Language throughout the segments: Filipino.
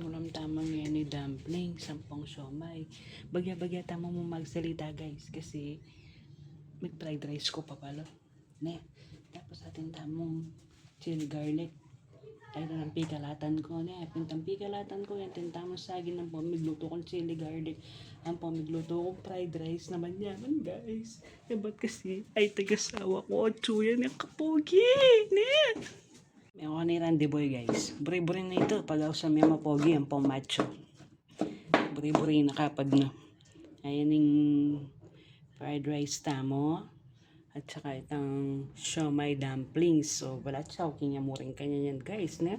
Ulam tamang yan ni dumpling, sampung siomay. Bagya-bagya tama mo magsalita guys kasi may fried rice ko pa pala. Ne. Tapos atin tamong chili garlic. Ay ng pikalatan ko ne. Pintang pikalatan ko yan. Tintamong saging ng pamigluto kong chili garlic. Ang pamigluto kong fried rice naman yaman guys. Eh ba't kasi ay tagasawa ko. Otso yan yung kapogi. Ne. May ako ni Randy Boy guys. Buri-buri na ito. Pag ako sa may mapogi, ang pamacho. Buri-buri na kapad na. Ayan yung fried rice tamo. At saka itang siomay dumplings. So, wala siya. Kinyamuring kanya yan guys. Na?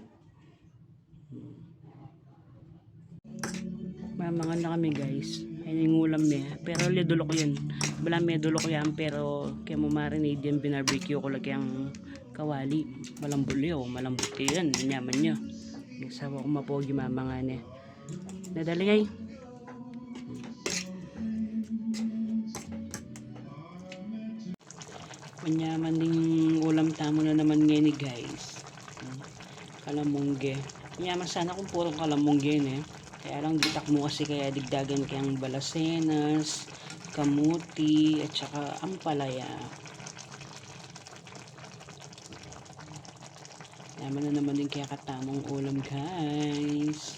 Mamangan na kami guys. Ayan yung ulam niya. Pero lidulo ko yun. Wala may dulo ko yan. Pero kaya mo marinade yan. Binarbecue ko lagi ang kawali. Malambot yun. Malambot kayo yan. Nyaman nyo. Sawa ko mapogi mamangan niya. Nadali ngay. Manyaman ding ulam tamo na naman ngayon ni guys. Kalamungge. Manyaman sana kung purong kalamungge eh. Kaya lang ditak mo kasi kaya digdagan kayang balasenas, kamuti, at saka ampalaya. Yaman na naman din kaya katamong ulam guys.